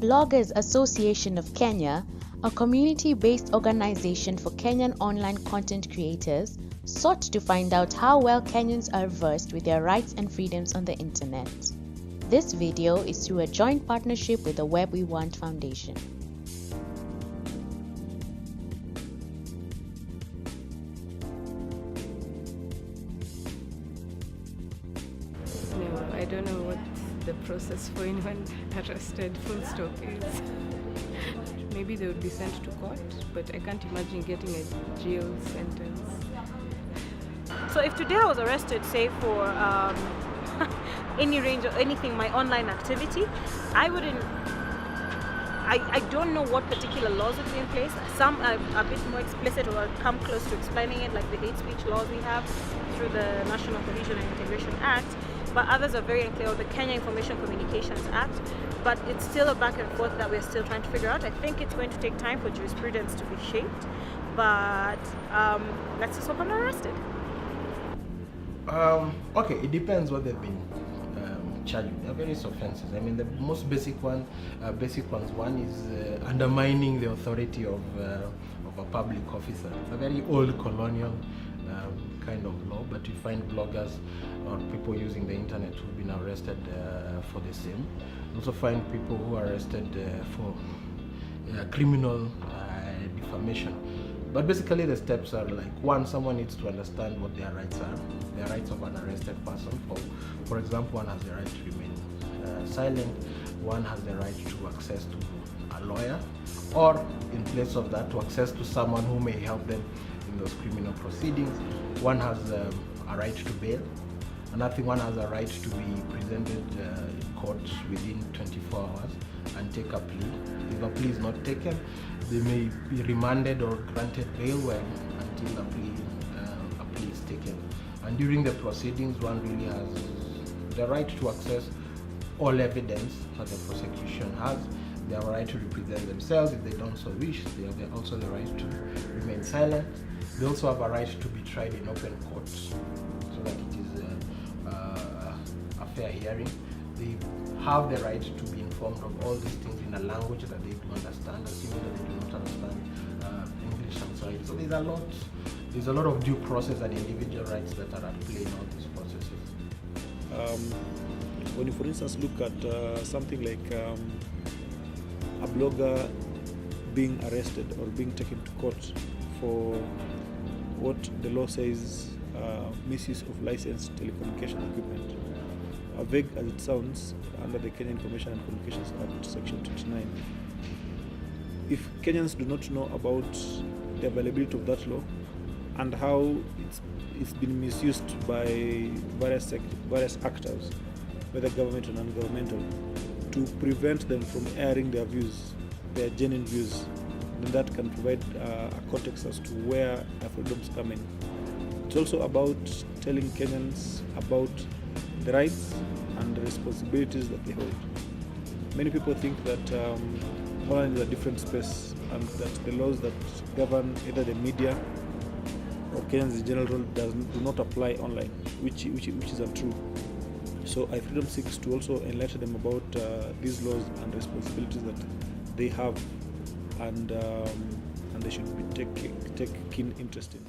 Bloggers Association of Kenya, a community-based organization for Kenyan online content creators, sought to find out how well Kenyans are versed with their rights and freedoms on the internet. This video is through a joint partnership with the Web We Want Foundation. No, I don't know what the process for anyone arrested full stop is. Maybe they would be sent to court, but I can't imagine getting a jail sentence. So if today I was arrested, say for any range of anything, my online activity, I don't know what particular laws would be in place. Some are a bit more explicit or come close to explaining it, like the hate speech laws we have through the National Cohesion and Integration Act, but others are very unclear, or the Kenya Information Communications Act, but it's still a back and forth that we're still trying to figure out. I think it's going to take time for jurisprudence to be shaped, but let's just hope I'm not arrested. Okay, it depends what they've been charged with. There are various offenses. I mean, the most basic ones. One is undermining the authority of a public officer. It's a very old colonial kind of law, but you find bloggers or people using the internet who've been arrested for the same. You also find people who are arrested for criminal defamation. But basically the steps are like, one, someone needs to understand what their rights are, the rights of an arrested person. For example, one has the right to remain silent, one has the right to access to a lawyer, or in place of that, to access to someone who may help them in those criminal proceedings. One has a right to bail. Another thing, one has a right to be presented in court within 24 hours and take a plea. If a plea is not taken, they may be remanded or granted bail until a plea is taken. And during the proceedings, one really has the right to access all evidence that the prosecution has. They have a right to represent themselves if they don't so wish. They have also the right to remain silent. They also have a right to be tried in open court so that it is a fair hearing. They have the right to be informed of all these things in a language that they do understand, assuming that they do not understand English and so on. So there's a lot of due process and individual rights that are at play in all these processes. When you, for instance, look at something like a blogger being arrested or being taken to court for what the law says misuse of licensed telecommunication equipment. Vague as it sounds, under the Kenyan Information and Communications Act, Section 29, if Kenyans do not know about the availability of that law and how it's been misused by various actors, whether government or non-governmental, to prevent them from airing their views, their genuine views, then that can provide a context as to where our freedoms come in. It's also about telling Kenyans about the rights and the responsibilities that they hold. Many people think that online is a different space and that the laws that govern either the media or Kenyans in general do not apply online, which is untrue. So iFreedom seeks to also enlighten them about these laws and responsibilities that they have, and they should take keen interest in.